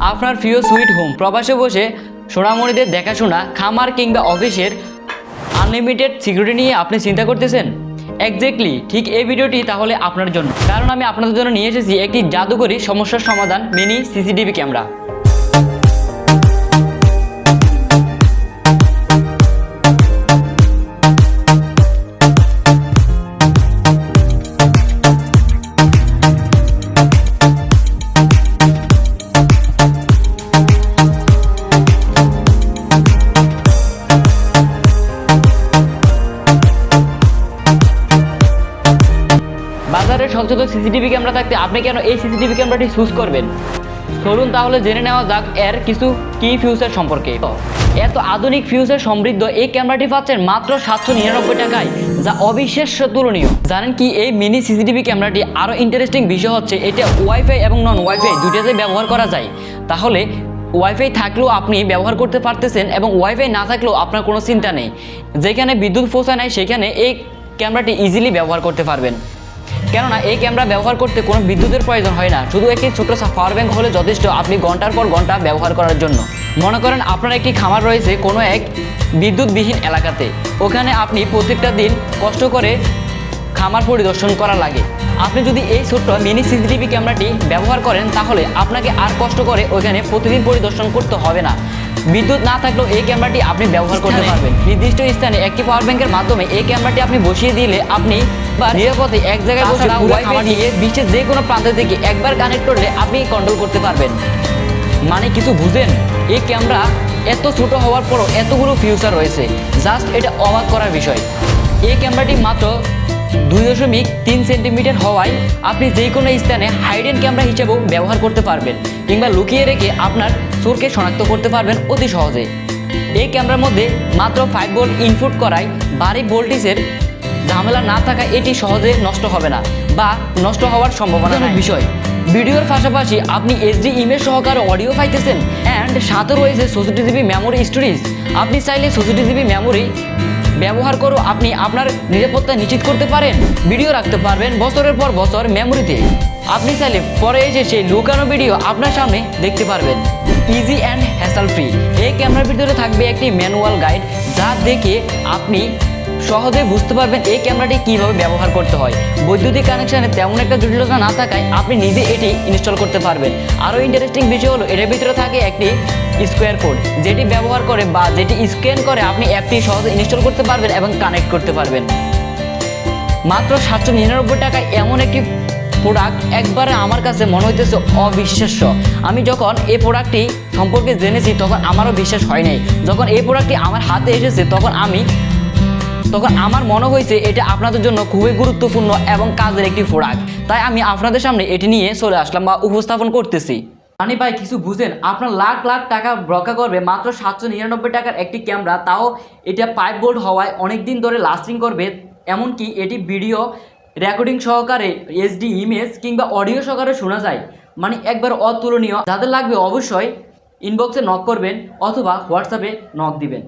আপনার প্রিয় sweet home প্রবাসে বসে সোনামণিদের দেখাশোনা, খামার কিংবা অফিসের আনলিমিটেড সিকিউরিটি নিয়ে আপনি চিন্তা করতেছেন? এক্স্যাক্টলি, ঠিক এই ভিডিওটি তাহলে আপনার জন্য, কারণ আমি আপনাদের জন্য নিয়ে এসেছি একটি জাদুকরী সমস্যার সমাধান, মিনি সিসিটিভি ক্যামেরা। বাজারে শত সিসিটিভি ক্যামেরা থাকতে আপনি কেন এই সিসিটিভি ক্যামেরাটি চুজ করবেন? চলুন তাহলে জেনে নেওয়া যাক এর কিছু কি ফিউচার সম্পর্কে। এত আধুনিক ফিউচার সমৃদ্ধ এই ক্যামেরাটি পাচ্ছেন মাত্র 799 টাকায়, যা অবিশ্বাস্য তুলনীয়। জানেন কি, এই মিনি সিসিটিভি ক্যামেরাটি আরও ইন্টারেস্টিং বিষয় হচ্ছে এটা ওয়াইফাই এবং নন ওয়াইফাই দুইটাতে ব্যবহার করা যায়। তাহলে ওয়াইফাই থাকলেও আপনি ব্যবহার করতে পারতেছেন এবং ওয়াইফাই না থাকলেও আপনার কোনো চিন্তা নেই। যেখানে বিদ্যুৎ পৌঁছায় নাই সেখানে এই ক্যামেরাটি ইজিলি ব্যবহার করতে পারবেন, কেননা এই ক্যামেরা ব্যবহার করতে কোনো বিদ্যুতের প্রয়োজন হয় না। শুধু একটি ছোট পাওয়ার ব্যাংক হলে যথেষ্ট আপনি ঘন্টার পর ঘন্টা ব্যবহার করার জন্য। মনে করেন আপনার একটি খামার রয়েছে কোনো এক বিদ্যুৎবিহীন এলাকাতে, ওখানে আপনি প্রত্যেকটা দিন কষ্ট করে খামার পরিদর্শন করা লাগে। আপনি যদি এই ছোট্ট মিনি সিসিটিভি ক্যামেরাটি ব্যবহার করেন তাহলে আপনাকে আর কষ্ট করে ওইখানে প্রতিদিন পরিদর্শন করতে হবে না। বিদ্যুৎ না থাকলেও এই ক্যামেরাটি আপনি ব্যবহার করতে পারবেন। নির্দিষ্ট স্থানে একটি পাওয়ার ব্যাংকের মাধ্যমে এই ক্যামেরাটি আপনি বসিয়ে দিলে আপনি নিরাপদে এক জায়গায় বসে ওয়াইফাই দিয়ে বিশ্বের যে কোনো প্রান্ত থেকে একবার কানেক্ট করলে আপনি কন্ট্রোল করতে পারবেন। মানে কিছু বুঝেন? এই ক্যামেরা এত ছোট হওয়ার পরও এতগুলো ফিউচার রয়েছে, জাস্ট এটা অবাক করার বিষয়। এই ক্যামেরাটি মাত্র 2.3 সেন্টিমিটার হওয়ায় আপনি যে কোনো স্থানে হাইডেন ক্যামেরা হিসেবেও ব্যবহার করতে পারবেন, কিংবা লুকিয়ে রেখে আপনার চোরকে শনাক্ত করতে পারবেন অতি সহজে। এই ক্যামেরার মধ্যে মাত্র 5 ভোল্ট ইনপুট করায় ভারী ভোল্টেজের ঝামেলা না থাকা এটি সহজে নষ্ট হবে না বা নষ্ট হওয়ার সম্ভাবনা নেই। বিষয়, ভিডিওর পাশাপাশি আপনি এইচডি ইমেজ সহকারে অডিও পাইতেছেন অ্যান্ড সাথে রয়েছে 64 জিবি মেমোরি স্টোরেজ। আপনি চাইলে 64 জিবি মেমোরি ব্যবহার করে আপনি আপনার নিরাপত্তা নিশ্চিত করতে পারেন। ভিডিও রাখতে পারবেন বছরের পর বছর মেমোরিতে। আপনি চাইলে পরে এসে সেই লুকানো ভিডিও আপনার সামনে দেখতে পারবেন। Easy and hassle free. এই ক্যামেরার ভিতরে থাকবে একটি ম্যানুয়াল গাইড, যা দেখে আপনি সহজে বুঝতে পারবেন এই ক্যামেরাটি কীভাবে ব্যবহার করতে হয়। বৈদ্যুতিক কানেকশানে তেমন একটা জটিলতা না থাকায় আপনি নিজে এটি ইনস্টল করতে পারবেন। আরও ইন্টারেস্টিং বিষয় হলো এটার ভিতরে থাকে একটি স্কোয়ার কোড, যেটি ব্যবহার করে বা যেটি স্ক্যান করে আপনি অ্যাপটি সহজে ইনস্টল করতে পারবেন এবং কানেক্ট করতে পারবেন। মাত্র 799 টাকায় এমন একটি প্রোডাক্ট একবারে আমার কাছে মনে হইতেছে অবিশ্বাস্য। আমি যখন এই প্রোডাক্টটি সম্পর্কে জেনেছি তখন আমারও বিশ্বাস হয় নাই। যখন এই প্রোডাক্টটি আমার হাতে এসেছে তখন আমার মনে হয়েছে এটা আপনাদের জন্য খুবই গুরুত্বপূর্ণ এবং কাজের একটি প্রোডাক্ট। তাই আমি আপনাদের সামনে এটি নিয়ে চলে আসলাম বা উপস্থাপন করতেছি। মানে ভাই কিছু বুঝেন? আপনার লাখ লাখ টাকা রক্ষা করবে মাত্র 799 টাকার একটি ক্যামেরা, তাও এটা 5 ভোল্ট হওয়ায় অনেক দিন ধরে লাস্টিং করবে। এমনকি এটি ভিডিও রেকর্ডিং সহকারে এইচডি ইমেজ কিংবা অডিও সহকারে শোনা যায়। মানে একবার অতুলনীয়। যাদের লাগবে অবশ্যই ইনবক্সে নক করবেন অথবা হোয়াটসঅ্যাপে নক দিবেন।